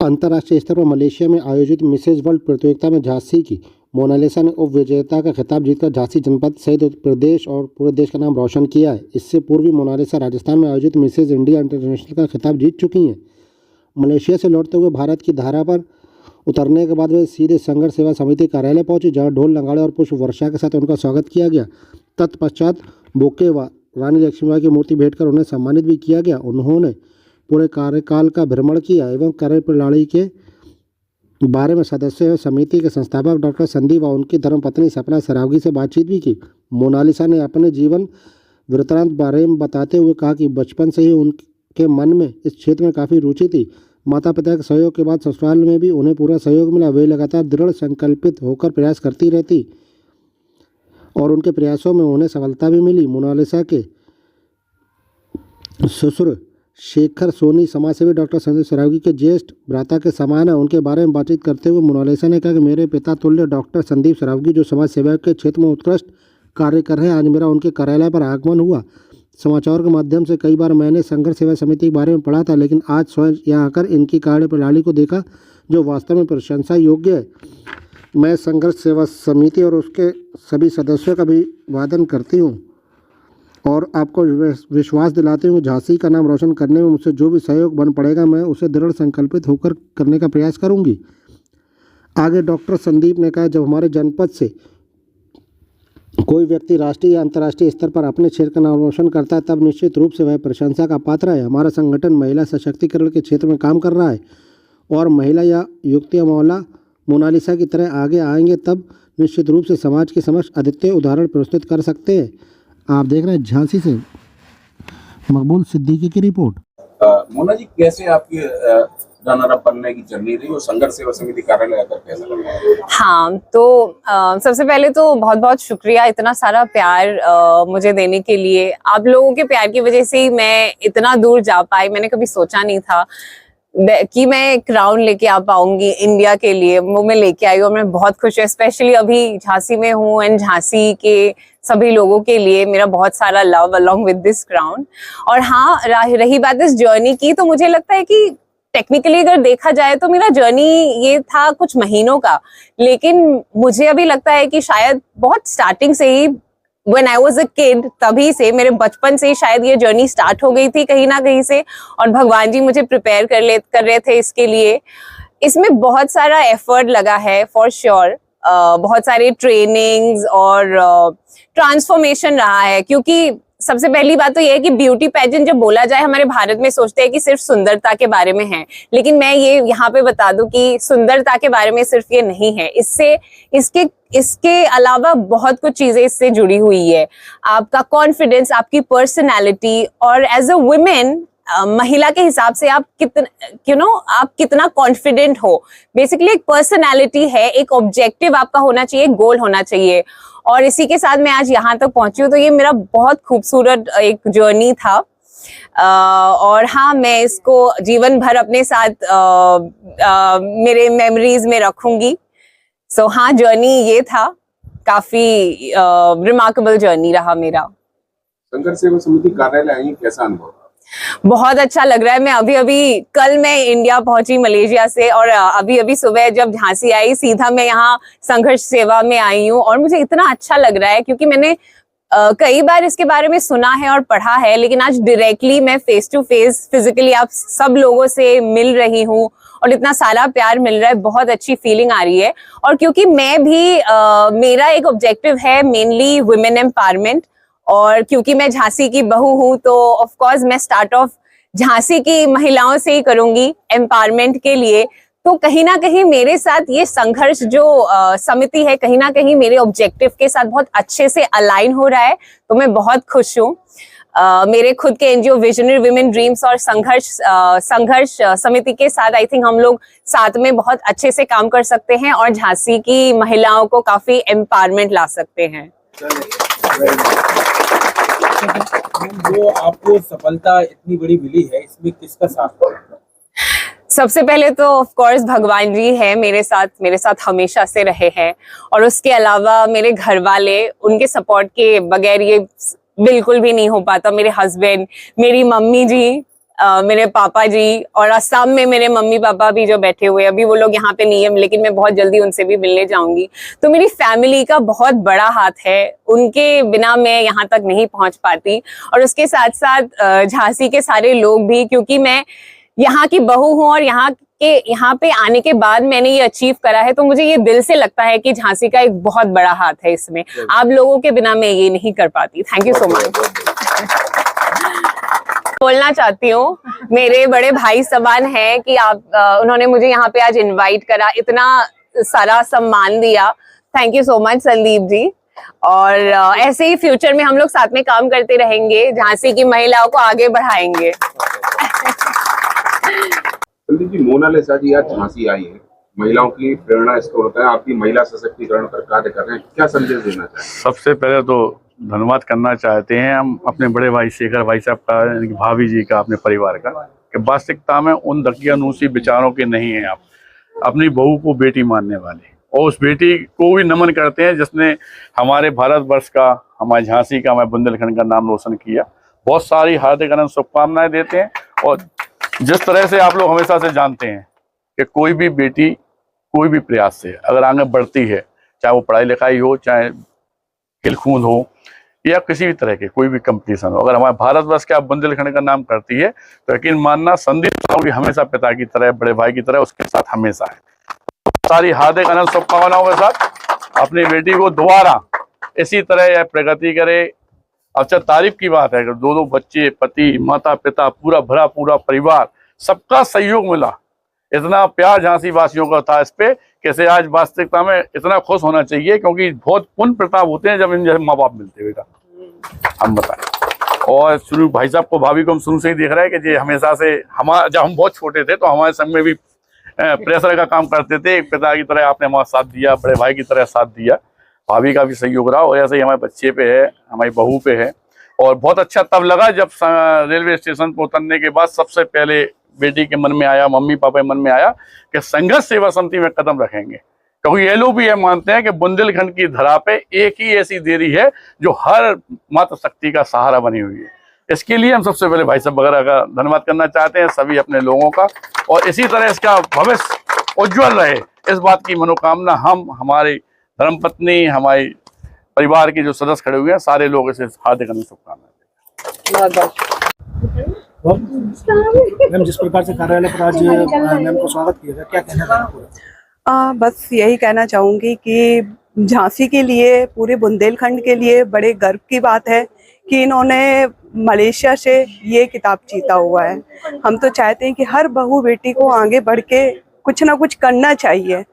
अंतर्राष्ट्रीय स्तर पर मलेशिया में आयोजित मिसेज वर्ल्ड प्रतियोगिता में झांसी की मोनालिसा ने उप विजेता का खिताब जीतकर झांसी जनपद सहित उत्तर प्रदेश और पूरे देश का नाम रोशन किया है। इससे पूर्व भी मोनालिसा राजस्थान में आयोजित मिसेज इंडिया इंटरनेशनल का खिताब जीत चुकी हैं। मलेशिया से लौटते हुए भारत की धारा पर उतरने के बाद वे सीधे संघर्ष सेवा समिति कार्यालय पहुंची, जहां ढोल नगाड़े और पुष्प वर्षा के साथ उनका स्वागत किया गया। तत्पश्चात बुके व रानी लक्ष्मीबाई की मूर्ति भेंट कर उन्हें सम्मानित भी किया गया। उन्होंने पूरे कार्यकाल का भ्रमण किया एवं कार्यप्रणाली के बारे में सदस्यों एवं समिति के संस्थापक डॉक्टर संदीप व उनकी धर्मपत्नी सपना सरावगी से बातचीत भी की। मोनालिसा ने अपने जीवन वृत्तांत बारे में बताते हुए कहा कि बचपन से ही उनके मन में इस क्षेत्र में काफ़ी रुचि थी। माता पिता के सहयोग के बाद ससुराल में भी उन्हें पूरा सहयोग मिला। वे लगातार दृढ़ संकल्पित होकर प्रयास करती रहती और उनके प्रयासों में उन्हें सफलता भी मिली। मोनालिसा के ससुर शेखर सोनी समाजसेवी डॉक्टर संदीप सरावगी के ज्येष्ठ भ्राता के समान है। उनके बारे में बातचीत करते हुए मोनालिसा ने कहा कि मेरे पिता तुल्य डॉक्टर संदीप सरावगी जो समाज सेवा के क्षेत्र में उत्कृष्ट कार्य कर रहे हैं, आज मेरा उनके कार्यालय पर आगमन हुआ। समाचार के माध्यम से कई बार मैंने संघर्ष सेवा समिति के बारे में पढ़ा था, लेकिन आज स्वयं यहाँ आकर इनकी कार्यप्रणाली को देखा जो वास्तव में प्रशंसा योग्य है। मैं संघर्ष सेवा समिति और उसके सभी सदस्यों का अभिवादन करती हूँ और आपको विश्वास दिलाते हुए झांसी का नाम रोशन करने में मुझसे जो भी सहयोग बन पड़ेगा मैं उसे दृढ़ संकल्पित होकर करने का प्रयास करूंगी। आगे डॉक्टर संदीप ने कहा, जब हमारे जनपद से कोई व्यक्ति राष्ट्रीय या अंतर्राष्ट्रीय स्तर पर अपने क्षेत्र का नाम रोशन करता है तब निश्चित रूप से वह प्रशंसा का पात्र है। हमारा संगठन महिला सशक्तिकरण के क्षेत्र में काम कर रहा है और महिला या युवतियाँ मोनालिसा की तरह आगे आएंगे तब निश्चित रूप से समाज के समक्ष अद्वितीय उदाहरण प्रस्तुत कर सकते हैं। आप देख रहे हैं झांसी से मकबूल सिद्दीकी की रिपोर्ट। मोना जी, कैसे आपकी रनर अप बनने की जर्नी रही और संघर्ष सेवा समिति कार्यालय आकर कैसा लगा? हाँ, तो सबसे पहले तो बहुत बहुत शुक्रिया इतना सारा प्यार मुझे देने के लिए। आप लोगों के प्यार की वजह से ही मैं इतना दूर जा पाई। मैंने कभी सोचा नहीं था कि मैं क्राउन लेके आ पाऊंगी इंडिया के लिए, वो मैं लेके आई और मैं बहुत खुश हूँ। स्पेशली अभी झांसी में हूँ एंड झांसी के सभी लोगों के लिए मेरा बहुत सारा love along with this crown. और हाँ, रही बात इस जर्नी की, तो मुझे लगता है कि टेक्निकली अगर देखा जाए तो मेरा जर्नी ये था कुछ महीनों का, लेकिन मुझे अभी लगता है कि शायद बहुत स्टार्टिंग से ही When I was a kid, तभी से मेरे बचपन से ही शायद ये जर्नी स्टार्ट हो गई थी कहीं ना कहीं से, और भगवान जी मुझे प्रिपेयर कर रहे थे इसके लिए। इसमें बहुत सारा एफर्ट लगा है फॉर श्योर। बहुत सारे ट्रेनिंग्स और ट्रांसफॉर्मेशन रहा है, क्योंकि सबसे पहली बात तो ये है कि ब्यूटी पेजेंट जब बोला जाए हमारे भारत में सोचते हैं कि सिर्फ सुंदरता के बारे में है, लेकिन मैं ये यहाँ पे बता दूं कि सुंदरता के बारे में सिर्फ ये नहीं है। इसके अलावा बहुत कुछ चीजें इससे जुड़ी हुई है। आपका कॉन्फिडेंस, आपकी पर्सनैलिटी, और एज अ वुमेन महिला के हिसाब से आप कितना कॉन्फिडेंट हो। बेसिकली एक पर्सनैलिटी है, एक ऑब्जेक्टिव आपका होना चाहिए, गोल होना चाहिए। और इसी के साथ मैं आज यहाँ तक पहुंची हूँ, तो ये मेरा बहुत खूबसूरत एक जर्नी था। और हाँ, मैं इसको जीवन भर अपने साथ मेरे मेमोरीज में रखूंगी। सो हाँ, जर्नी ये था, काफी रिमार्केबल जर्नी रहा मेरा। संघर्ष सेवा समिति कार्यालय आई, कैसा अनुभव? बहुत अच्छा लग रहा है। मैं कल मैं इंडिया पहुंची मलेशिया से, और अभी सुबह जब झांसी आई सीधा मैं यहाँ संघर्ष सेवा में आई हूँ, और मुझे इतना अच्छा लग रहा है क्योंकि मैंने कई बार इसके बारे में सुना है और पढ़ा है, लेकिन आज डायरेक्टली मैं फेस टू फेस फिजिकली आप सब लोगों से मिल रही हूँ और इतना सारा प्यार मिल रहा है। बहुत अच्छी फीलिंग आ रही है। और क्योंकि मैं भी मेरा एक ऑब्जेक्टिव है मेनली वुमेन एम्पावरमेंट, और क्योंकि मैं झांसी की बहू हूँ तो ऑफ कोर्स मैं स्टार्ट ऑफ झांसी की महिलाओं से ही करूंगी एम्पावरमेंट के लिए। तो कहीं ना कहीं मेरे साथ ये संघर्ष जो समिति है, कहीं ना कहीं मेरे ऑब्जेक्टिव के साथ बहुत अच्छे से अलाइन हो रहा है, तो मैं बहुत खुश हूँ। मेरे खुद के एनजीओ विजनरी विमेन ड्रीम्स और संघर्ष समिति के साथ आई थिंक हम लोग साथ में बहुत अच्छे से काम कर सकते हैं और झांसी की महिलाओं को काफी एम्पावरमेंट ला सकते हैं। जो आपको सफलता इतनी बड़ी मिली है, इसमें किसका साथ है? सबसे पहले तो ऑफ कोर्स भगवान जी है मेरे साथ हमेशा से रहे हैं, और उसके अलावा मेरे घर वाले, उनके सपोर्ट के बगैर ये बिल्कुल भी नहीं हो पाता। मेरे हस्बैंड, मेरी मम्मी जी, मेरे पापा जी और असम में मेरे मम्मी पापा भी जो बैठे हुए हैं, अभी वो लोग यहाँ पे नहीं है लेकिन मैं बहुत जल्दी उनसे भी मिलने जाऊंगी। तो मेरी फैमिली का बहुत बड़ा हाथ है, उनके बिना मैं यहाँ तक नहीं पहुंच पाती। और उसके साथ साथ झांसी के सारे लोग भी, क्योंकि मैं यहाँ की बहू हूँ और यहाँ पे आने के बाद मैंने ये अचीव करा है, तो मुझे ये दिल से लगता है कि झांसी का एक बहुत बड़ा हाथ है इसमें। आप लोगों के बिना मैं ये नहीं कर पाती। Thank you so much. बोलना चाहती हूँ, मेरे बड़े भाई समान है कि उन्होंने मुझे यहाँ पे आज इनवाइट करा, इतना सारा सम्मान दिया। Thank you so much Sandeep ji. और ऐसे ही फ्यूचर में हम लोग साथ में काम करते रहेंगे, झांसी की महिलाओं को आगे बढ़ाएंगे। संदीप जी, मोनालिसा जी आज झांसी आई है, महिलाओं की प्रेरणा स्रोत होता है, आपकी महिला सशक्तिकरण पर कार्य कर रहे हैं, क्या संदेश देना चाहते हैं? सबसे पहले तो धन्यवाद करना चाहते हैं हम अपने बड़े भाई शेखर भाई साहब का, भाभी जी का, अपने परिवार का, कि वास्तविकता में उन दकियानूसी विचारों के नहीं हैं। आप अपनी बहू को बेटी मानने वाले, और उस बेटी को भी नमन करते हैं जिसने हमारे भारतवर्ष का, हमारे झांसी का, हमारे बुंदेलखंड का नाम रोशन किया। बहुत सारी हार्दिक अनंत शुभकामनाएं देते हैं। और जिस तरह से आप लोग हमेशा से जानते हैं कि कोई भी बेटी कोई भी प्रयास से अगर आगे बढ़ती है, चाहे वो पढ़ाई लिखाई हो, चाहे खेल कूद हो, या किसी भी तरह के कोई भी कंपटीशन हो, अगर हमारे भारतवर्ष के आप बुंदेलखंड का नाम करती है तो यकीन मानना संदीप साहब भी हमेशा पिता की तरह, बड़े भाई की तरह उसके साथ हमेशा है। सारी हार्दिक अनंत शुभकामनाओं के साथ अपनी बेटी को दोबारा इसी तरह यह प्रगति करे। अच्छा, तारीफ की बात है कि दो बच्चे, पति, माता पिता, पूरा भरा पूरा परिवार, सबका सहयोग मिला, इतना प्यार झांसी वासियों का था इस पे, कैसे आज वास्तविकता में इतना खुश होना चाहिए, क्योंकि बहुत पुण्य प्रताप होते हैं जब इन जैसे माँ बाप मिलते बेटा, हम बताएं। और शुरू भाई साहब को, भाभी को हम शुरू से ही देख रहे हैं कि ये हमेशा से जब हम बहुत छोटे थे तो हमारे संग में भी प्रेशर का काम करते थे, एक पिता की तरह आपने हमारा साथ दिया, बड़े भाई की तरह साथ दिया, भाभी का भी सहयोग रहा। और ऐसे ही हमारे बच्चे पे है, हमारी बहू पे है। और बहुत अच्छा तब लगा जब रेलवे स्टेशन पर उतरने के बाद सबसे पहले बेटी के मन में आया, मम्मी पापा के मन में आया कि संघर्ष सेवा समिति में कदम रखेंगे, क्योंकि ये लोग भी ये मानते हैं कि बुंदेलखंड की धरा पे एक ही ऐसी देरी है जो हर मातृ शक्ति का सहारा बनी हुई है। इसके लिए हम सबसे पहले भाई साहब वगैरह का धन्यवाद करना चाहते हैं, सभी अपने लोगों का, और इसी तरह इसका भविष्य उज्जवल रहे, इस बात की मनोकामना हम, हमारी धर्मपत्नी, हमारे परिवार के जो सदस्य खड़े हुए हैं, सारे लोग इसे हार्दिक शुभकामनाएं। मैम, जिस प्रकार से कार्यालय पर आज मैम को स्वागत किया गया, क्या कहना चाहूँगा? बस यही कहना चाहूँगी कि झांसी के लिए, पूरे बुंदेलखंड के लिए बड़े गर्व की बात है कि इन्होंने मलेशिया से ये खिताब जीता हुआ है। हम तो चाहते हैं कि हर बहू बेटी को आगे बढ़ के कुछ ना कुछ करना चाहिए।